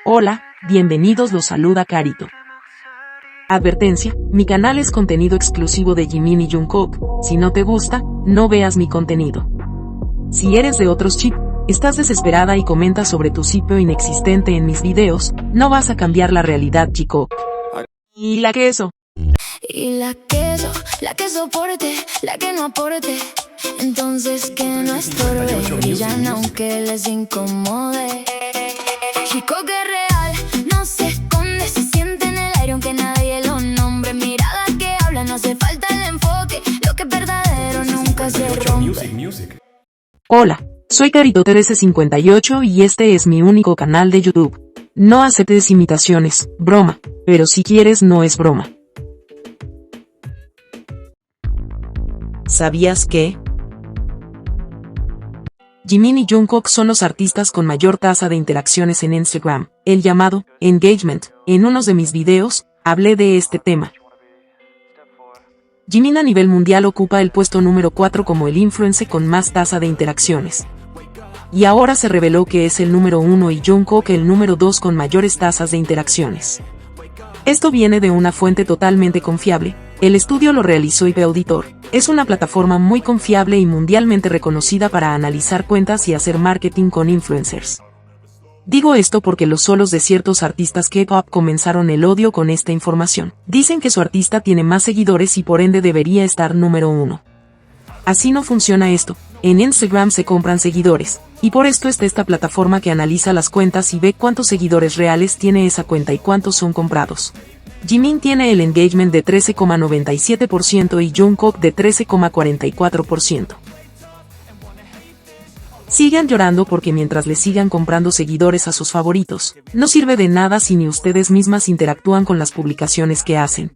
Hola, bienvenidos, los saluda Carito. Advertencia, mi canal es contenido exclusivo de Jimin y Jungkook, si no te gusta, no veas mi contenido. Si eres de otros chip, estás desesperada y comentas sobre tu sitio inexistente en mis videos, no vas a cambiar la realidad, chico. ¿Y la queso? Y la que soporte, la que no aporte, entonces que no estorbe, brillan aunque les incomode. Chico que es real, no se esconde, se siente en el aire aunque nadie lo nombre. Mirada que habla, no hace falta el enfoque, lo que es verdadero nunca se rompe. Hola, soy Carito1358 y este es mi único canal de YouTube. No aceptes imitaciones, broma, pero si quieres no es broma. ¿Sabías que? Jimin y Jungkook son los artistas con mayor tasa de interacciones en Instagram, el llamado engagement. En unos de mis videos, hablé de este tema. Jimin a nivel mundial ocupa el puesto número 4 como el influencer con más tasa de interacciones. Y ahora se reveló que es el número 1 y Jungkook el número 2 con mayores tasas de interacciones. Esto viene de una fuente totalmente confiable. El estudio lo realizó IP Auditor. Es una plataforma muy confiable y mundialmente reconocida para analizar cuentas y hacer marketing con influencers. Digo esto porque los solos de ciertos artistas K-pop comenzaron el odio con esta información. Dicen que su artista tiene más seguidores y por ende debería estar número 1. Así no funciona esto. En Instagram se compran seguidores, y por esto está esta plataforma que analiza las cuentas y ve cuántos seguidores reales tiene esa cuenta y cuántos son comprados. Jimin tiene el engagement de 13,97% y Jungkook de 13,44%. Sigan llorando porque mientras le sigan comprando seguidores a sus favoritos, no sirve de nada si ni ustedes mismas interactúan con las publicaciones que hacen.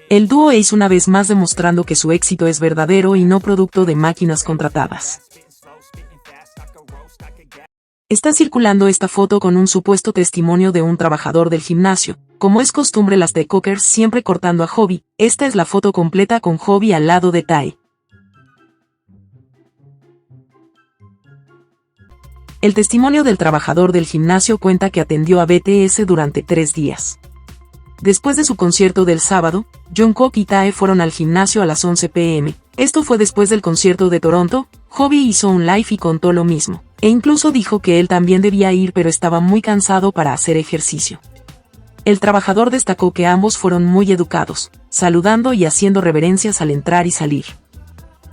El dúo Ace una vez más demostrando que su éxito es verdadero y no producto de máquinas contratadas. Está circulando esta foto con un supuesto testimonio de un trabajador del gimnasio. Como es costumbre las TikTokers siempre cortando a Hobi, esta es la foto completa con Hobi al lado de Tae. El testimonio del trabajador del gimnasio cuenta que atendió a BTS durante 3 días. Después de su concierto del sábado, Jungkook y Tae fueron al gimnasio a las 11 p.m. Esto fue después del concierto de Toronto. Hobi hizo un live y contó lo mismo, e incluso dijo que él también debía ir pero estaba muy cansado para hacer ejercicio. El trabajador destacó que ambos fueron muy educados, saludando y haciendo reverencias al entrar y salir.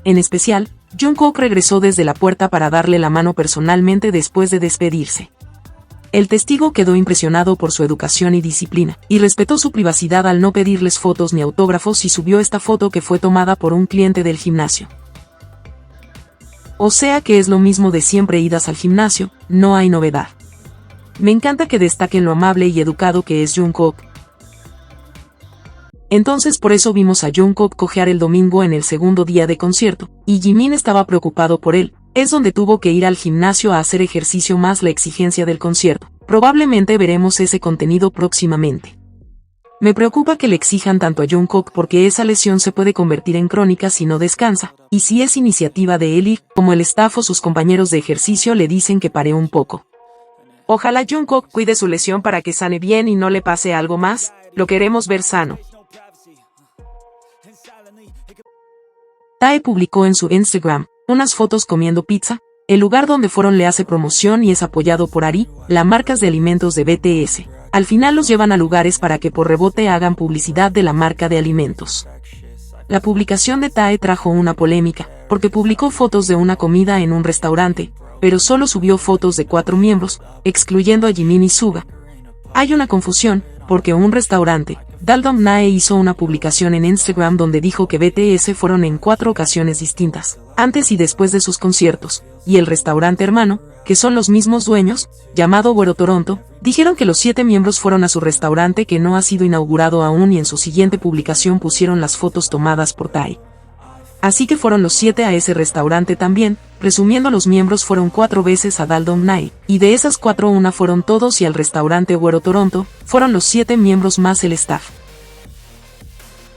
En especial, Jungkook regresó desde la puerta para darle la mano personalmente después de despedirse. El testigo quedó impresionado por su educación y disciplina, y respetó su privacidad al no pedirles fotos ni autógrafos y subió esta foto que fue tomada por un cliente del gimnasio. O sea que es lo mismo de siempre idas al gimnasio, no hay novedad. Me encanta que destaquen lo amable y educado que es Jungkook. Entonces por eso vimos a Jungkook cojear el domingo en el segundo día de concierto, y Jimin estaba preocupado por él. Es donde tuvo que ir al gimnasio a hacer ejercicio más la exigencia del concierto. Probablemente veremos ese contenido próximamente. Me preocupa que le exijan tanto a Jungkook porque esa lesión se puede convertir en crónica si no descansa, y si es iniciativa de él y, como el staff o sus compañeros de ejercicio le dicen que pare un poco. Ojalá Jungkook cuide su lesión para que sane bien y no le pase algo más, lo queremos ver sano. Tae publicó en su Instagram unas fotos comiendo pizza. El lugar donde fueron le hace promoción y es apoyado por Ari, la marca de alimentos de BTS. Al final los llevan a lugares para que por rebote hagan publicidad de la marca de alimentos. La publicación de Tae trajo una polémica, porque publicó fotos de una comida en un restaurante, pero solo subió fotos de 4 miembros, excluyendo a Jimin y Suga. Hay una confusión, porque un restaurante, Daldong Nae hizo una publicación en Instagram donde dijo que BTS fueron en 4 ocasiones distintas, antes y después de sus conciertos, y el restaurante hermano, que son los mismos dueños, llamado Güero Toronto, dijeron que los 7 miembros fueron a su restaurante que no ha sido inaugurado aún y en su siguiente publicación pusieron las fotos tomadas por Tae. Así que fueron los 7 a ese restaurante también, presumiendo los miembros fueron 4 veces a Daldong Nae, y de esas 4 una fueron todos y al restaurante Güero Toronto, fueron los 7 miembros más el staff.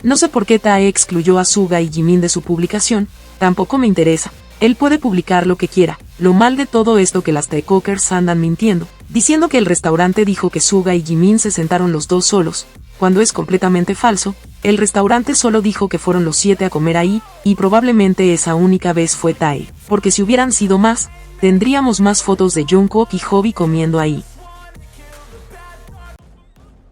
No sé por qué Tae excluyó a Suga y Jimin de su publicación, tampoco me interesa, Él puede publicar lo que quiera. Lo mal de todo esto que las Taekookers andan mintiendo, diciendo que el restaurante dijo que Suga y Jimin se sentaron los dos solos, cuando es completamente falso. El restaurante solo dijo que fueron los 7 a comer ahí, y probablemente esa única vez fue Tae, porque si hubieran sido más, tendríamos más fotos de Jungkook y Hobi comiendo ahí.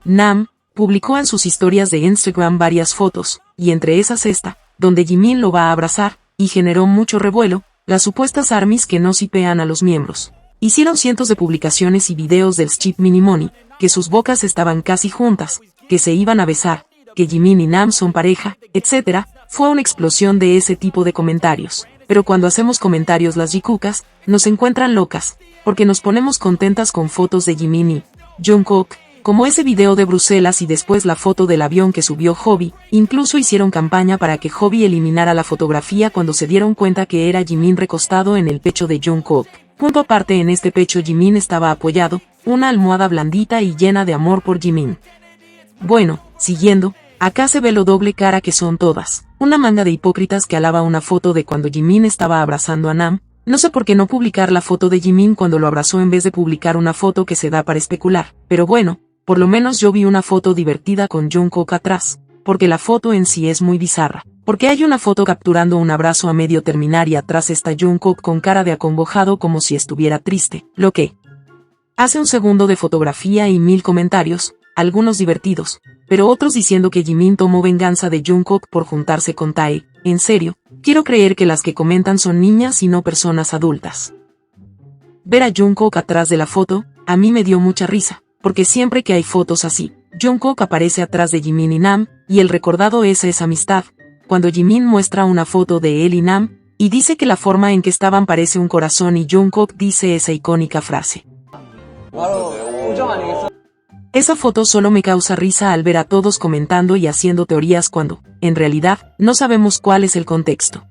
Nam publicó en sus historias de Instagram varias fotos, y entre esas esta, donde Jimin lo va a abrazar, y generó mucho revuelo. Las supuestas ARMYs que no shipean a los miembros hicieron cientos de publicaciones y videos del Ship Minimoni, que sus bocas estaban casi juntas, que se iban a besar, que Jimin y Nam son pareja, etc. Fue una explosión de ese tipo de comentarios. Pero cuando hacemos comentarios las Jikukas, nos encuentran locas, porque nos ponemos contentas con fotos de Jimin y Jungkook, como ese video de Bruselas y después la foto del avión que subió Hobi. Incluso hicieron campaña para que Hobi eliminara la fotografía cuando se dieron cuenta que era Jimin recostado en el pecho de Jungkook. Punto aparte, en este pecho Jimin estaba apoyado, una almohada blandita y llena de amor por Jimin. Bueno, siguiendo, acá se ve lo doble cara que son todas. Una manga de hipócritas que alaba una foto de cuando Jimin estaba abrazando a Nam. No sé por qué no publicar la foto de Jimin cuando lo abrazó en vez de publicar una foto que se da para especular, pero bueno. Por lo menos yo vi una foto divertida con Jungkook atrás, porque la foto en sí es muy bizarra, porque hay una foto capturando un abrazo a medio terminar y atrás está Jungkook con cara de acongojado como si estuviera triste, lo que hace un segundo de fotografía y 1000 comentarios, algunos divertidos, pero otros diciendo que Jimin tomó venganza de Jungkook por juntarse con Tae. En serio, quiero creer que las que comentan son niñas y no personas adultas. Ver a Jungkook atrás de la foto, a mí me dio mucha risa. Porque siempre que hay fotos así, Jungkook aparece atrás de Jimin y Nam, y el recordado es esa amistad, cuando Jimin muestra una foto de él y Nam, y dice que la forma en que estaban parece un corazón y Jungkook dice esa icónica frase. Esa foto solo me causa risa al ver a todos comentando y haciendo teorías cuando, en realidad, no sabemos cuál es el contexto.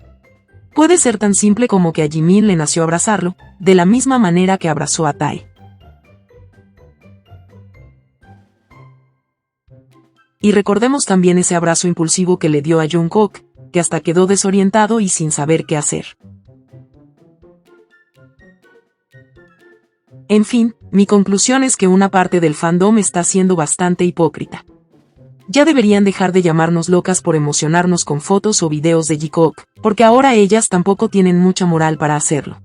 Puede ser tan simple como que a Jimin le nació abrazarlo, de la misma manera que abrazó a Tae. Y recordemos también ese abrazo impulsivo que le dio a Jungkook, que hasta quedó desorientado y sin saber qué hacer. En fin, mi conclusión es que una parte del fandom está siendo bastante hipócrita. Ya deberían dejar de llamarnos locas por emocionarnos con fotos o videos de Jungkook, porque ahora ellas tampoco tienen mucha moral para hacerlo.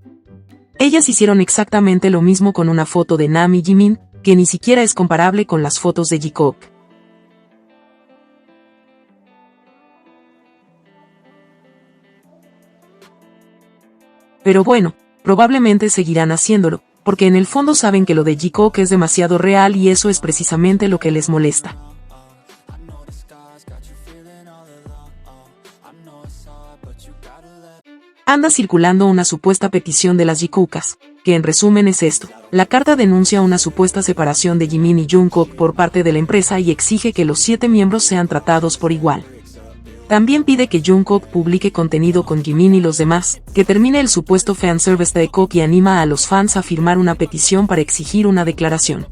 Ellas hicieron exactamente lo mismo con una foto de Nam y Jimin, que ni siquiera es comparable con las fotos de Jungkook. Pero bueno, probablemente seguirán haciéndolo, porque en el fondo saben que lo de Jungkook es demasiado real y eso es precisamente lo que les molesta. Anda circulando una supuesta petición de las Jikukas, que en resumen es esto. La carta denuncia una supuesta separación de Jimin y Jungkook por parte de la empresa y exige que los 7 miembros sean tratados por igual. También pide que Jungkook publique contenido con Jimin y los demás, que termine el supuesto fanservice de Taekook y anima a los fans a firmar una petición para exigir una declaración.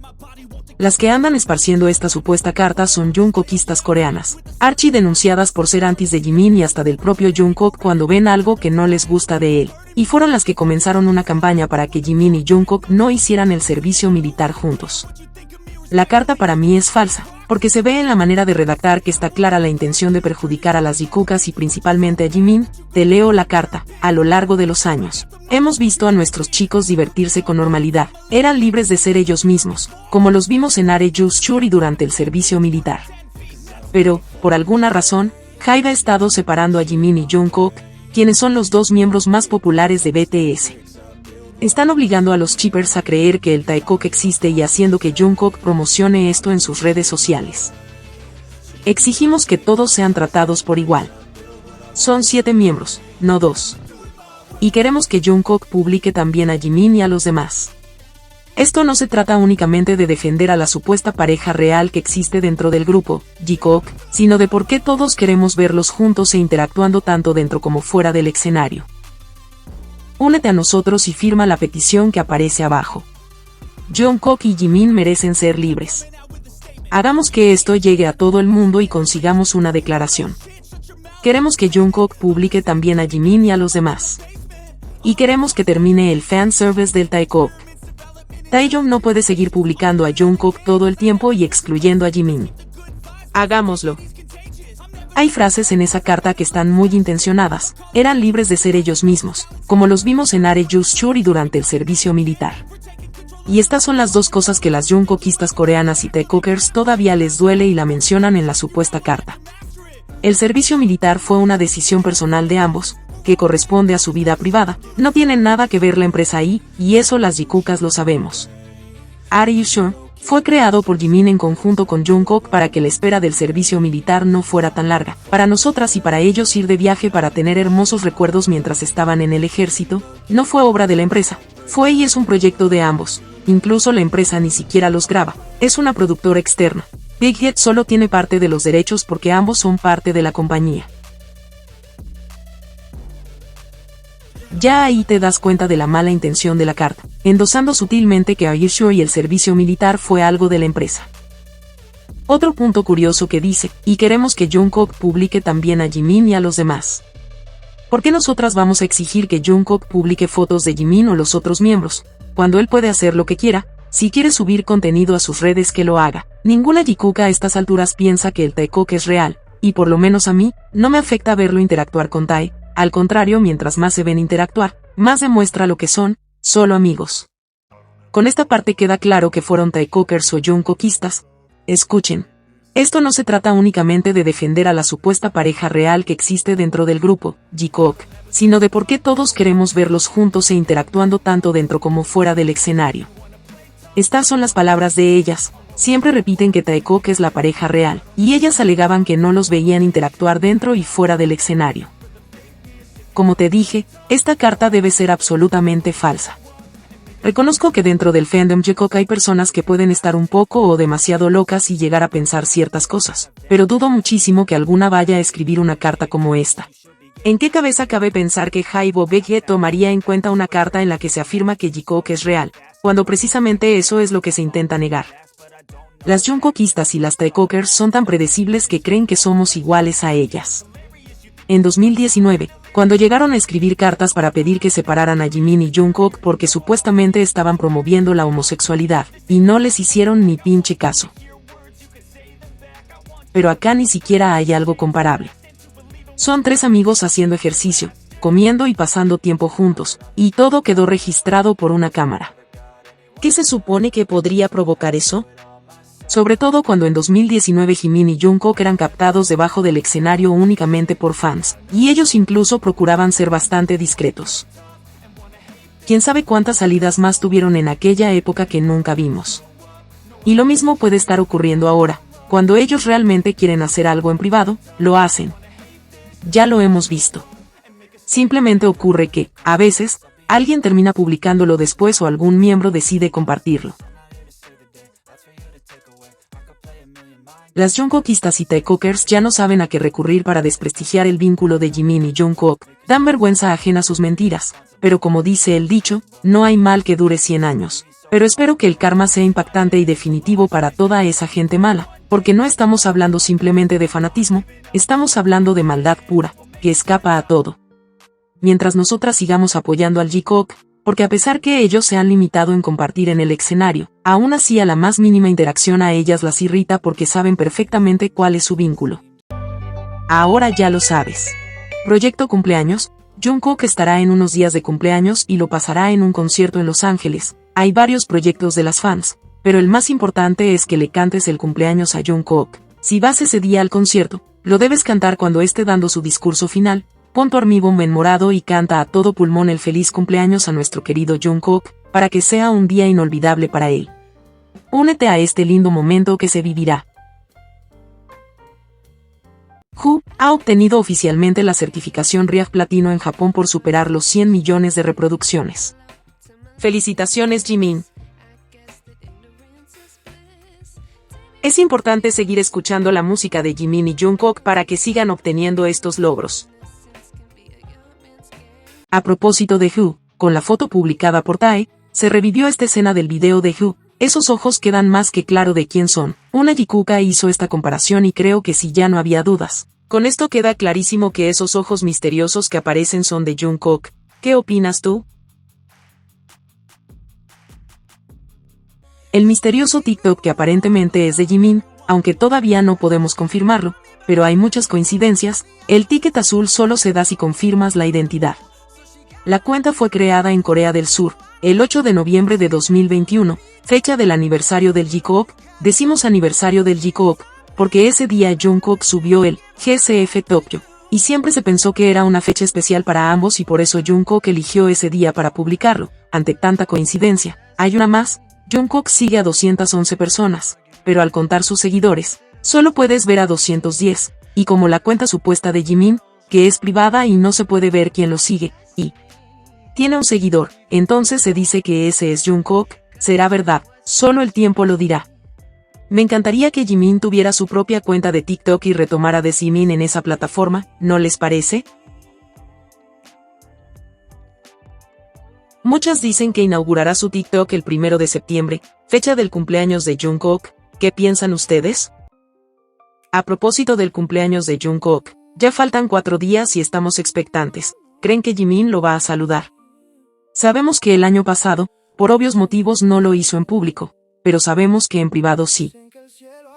Las que andan esparciendo esta supuesta carta son Jungkookistas coreanas, archi denunciadas por ser antis de Jimin y hasta del propio Jungkook cuando ven algo que no les gusta de él, y fueron las que comenzaron una campaña para que Jimin y Jungkook no hicieran el servicio militar juntos. La carta para mí es falsa, porque se ve en la manera de redactar que está clara la intención de perjudicar a las Jikukas y principalmente a Jimin. Te leo la carta. A lo largo de los años, hemos visto a nuestros chicos divertirse con normalidad, eran libres de ser ellos mismos, como los vimos en Are You Sure y durante el servicio militar. Pero, por alguna razón, Hybe ha estado separando a Jimin y Jungkook, quienes son los 2 miembros más populares de BTS. Están obligando a los shippers a creer que el Taekook existe y haciendo que Jungkook promocione esto en sus redes sociales. Exigimos que todos sean tratados por igual. Son 7 miembros, no 2. Y queremos que Jungkook publique también a Jimin y a los demás. Esto no se trata únicamente de defender a la supuesta pareja real que existe dentro del grupo, Jikook, sino de por qué todos queremos verlos juntos e interactuando tanto dentro como fuera del escenario. Únete a nosotros y firma la petición que aparece abajo. Jungkook y Jimin merecen ser libres. Hagamos que esto llegue a todo el mundo y consigamos una declaración. Queremos que Jungkook publique también a Jimin y a los demás. y queremos que termine el fanservice del Taekook. Taeyong no puede seguir publicando a Jungkook todo el tiempo y excluyendo a Jimin. Hagámoslo. Hay frases en esa carta que están muy intencionadas, eran libres de ser ellos mismos, como los vimos en Are You Sure y durante el servicio militar. Y estas son las dos cosas que las Jungkookistas coreanas y Taekookers todavía les duele y la mencionan en la supuesta carta. El servicio militar fue una decisión personal de ambos, que corresponde a su vida privada, no tiene nada que ver la empresa ahí, y eso las Jikukas lo sabemos. Are You Sure fue creado por Jimin en conjunto con Jungkook para que la espera del servicio militar no fuera tan larga, para nosotras y para ellos ir de viaje para tener hermosos recuerdos mientras estaban en el ejército, no fue obra de la empresa, fue y es un proyecto de ambos, incluso la empresa ni siquiera los graba, es una productora externa. Big Hit solo tiene parte de los derechos porque ambos son parte de la compañía. Ya ahí te das cuenta de la mala intención de la carta, endosando sutilmente que Are You Sure y el servicio militar fue algo de la empresa. Otro punto curioso que dice, y queremos que Jungkook publique también a Jimin y a los demás. ¿Por qué nosotras vamos a exigir que Jungkook publique fotos de Jimin o los otros miembros, cuando él puede hacer lo que quiera? Si quiere subir contenido a sus redes que lo haga. Ninguna Jikuka a estas alturas piensa que el Taekook es real, y por lo menos a mí, no me afecta verlo interactuar con Tae. Al contrario, mientras más se ven interactuar, más demuestra lo que son, solo amigos. Con esta parte queda claro que fueron Taekookers o Jungkookistas. Escuchen. Esto no se trata únicamente de defender a la supuesta pareja real que existe dentro del grupo, Jikook, sino de por qué todos queremos verlos juntos e interactuando tanto dentro como fuera del escenario. Estas son las palabras de ellas. Siempre repiten que Taekook es la pareja real, y ellas alegaban que no los veían interactuar dentro y fuera del escenario. Como te dije, esta carta debe ser absolutamente falsa. Reconozco que dentro del fandom Jikook hay personas que pueden estar un poco o demasiado locas y llegar a pensar ciertas cosas, pero dudo muchísimo que alguna vaya a escribir una carta como esta. ¿En qué cabeza cabe pensar que HYBE o Big Hit tomaría en cuenta una carta en la que se afirma que Jikook es real, cuando precisamente eso es lo que se intenta negar? Las Jungkookistas y las Taekookers son tan predecibles que creen que somos iguales a ellas. En 2019, cuando llegaron a escribir cartas para pedir que separaran a Jimin y Jungkook porque supuestamente estaban promoviendo la homosexualidad, y no les hicieron ni pinche caso. Pero acá ni siquiera hay algo comparable. Son tres amigos haciendo ejercicio, comiendo y pasando tiempo juntos, y todo quedó registrado por una cámara. ¿Qué se supone que podría provocar eso? Sobre todo cuando en 2019 Jimin y Jungkook eran captados debajo del escenario únicamente por fans, y ellos incluso procuraban ser bastante discretos. Quién sabe cuántas salidas más tuvieron en aquella época que nunca vimos. Y lo mismo puede estar ocurriendo ahora, cuando ellos realmente quieren hacer algo en privado, lo hacen. Ya lo hemos visto. Simplemente ocurre que, a veces, alguien termina publicándolo después o algún miembro decide compartirlo. Las Jungkookistas y Taekookers ya no saben a qué recurrir para desprestigiar el vínculo de Jimin y Jungkook, dan vergüenza ajena a sus mentiras, pero como dice el dicho, no hay mal que dure 100 años. Pero espero que el karma sea impactante y definitivo para toda esa gente mala, porque no estamos hablando simplemente de fanatismo, estamos hablando de maldad pura, que escapa a todo. Mientras nosotras sigamos apoyando al Jikook, porque a pesar que ellos se han limitado en compartir en el escenario, aún así a la más mínima interacción a ellas las irrita porque saben perfectamente cuál es su vínculo. Ahora ya lo sabes. Proyecto cumpleaños, Jungkook estará en unos días de cumpleaños y lo pasará en un concierto en Los Ángeles. Hay varios proyectos de las fans, pero el más importante es que le cantes el cumpleaños a Jungkook. Si vas ese día al concierto, lo debes cantar cuando esté dando su discurso final. Pon tu Army Bomb en morado y canta a todo pulmón el feliz cumpleaños a nuestro querido Jungkook, para que sea un día inolvidable para él. Únete a este lindo momento que se vivirá. Who ha obtenido oficialmente la certificación RIAF Platino en Japón por superar los 100 millones de reproducciones. Felicitaciones, Jimin. Es importante seguir escuchando la música de Jimin y Jungkook para que sigan obteniendo estos logros. A propósito de Who, con la foto publicada por Tae, se revivió esta escena del video de Who. Esos ojos quedan más que claro de quién son. Una Jikuka hizo esta comparación y creo que sí ya no había dudas. Con esto queda clarísimo que esos ojos misteriosos que aparecen son de Jungkook. ¿Qué opinas tú? El misterioso TikTok que aparentemente es de Jimin, aunque todavía no podemos confirmarlo, pero hay muchas coincidencias, el ticket azul solo se da si confirmas la identidad. La cuenta fue creada en Corea del Sur, el 8 de noviembre de 2021, fecha del aniversario del J-Coop, decimos aniversario del J-Coop, porque ese día Jungkook subió el GCF Tokyo, y siempre se pensó que era una fecha especial para ambos y por eso Jungkook eligió ese día para publicarlo. Ante tanta coincidencia, hay una más, Jungkook sigue a 211 personas, pero al contar sus seguidores, solo puedes ver a 210, y como la cuenta supuesta de Jimin, que es privada y no se puede ver quién lo sigue, y tiene un seguidor, entonces se dice que ese es Jungkook. Será verdad, solo el tiempo lo dirá. Me encantaría que Jimin tuviera su propia cuenta de TikTok y retomara de Jimin en esa plataforma, ¿no les parece? Muchas dicen que inaugurará su TikTok el 1 de septiembre, fecha del cumpleaños de Jungkook. ¿Qué piensan ustedes? A propósito del cumpleaños de Jungkook, ya faltan 4 días y estamos expectantes. ¿Creen que Jimin lo va a saludar? Sabemos que el año pasado, por obvios motivos no lo hizo en público, pero sabemos que en privado sí.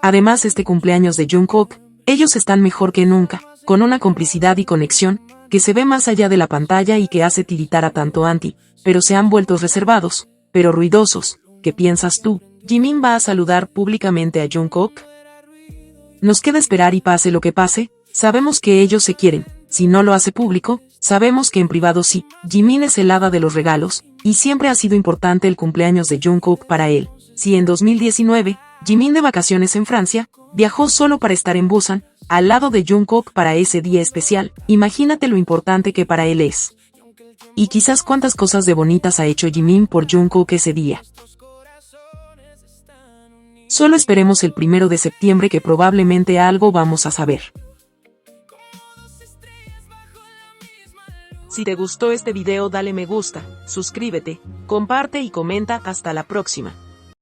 Además este cumpleaños de Jungkook, ellos están mejor que nunca, con una complicidad y conexión, que se ve más allá de la pantalla y que hace tiritar a tanto anti, pero se han vuelto reservados, pero ruidosos. ¿Qué piensas tú? ¿Jimin va a saludar públicamente a Jungkook? Nos queda esperar y pase lo que pase, sabemos que ellos se quieren, si no lo hace público, sabemos que en privado sí. Jimin es el hada de los regalos, y siempre ha sido importante el cumpleaños de Jungkook para él. Si en 2019, Jimin de vacaciones en Francia, viajó solo para estar en Busan, al lado de Jungkook para ese día especial, imagínate lo importante que para él es. Y quizás cuántas cosas de bonitas ha hecho Jimin por Jungkook ese día. Solo esperemos el 1 de septiembre que probablemente algo vamos a saber. Si te gustó este video dale me gusta, suscríbete, comparte y comenta. Hasta la próxima.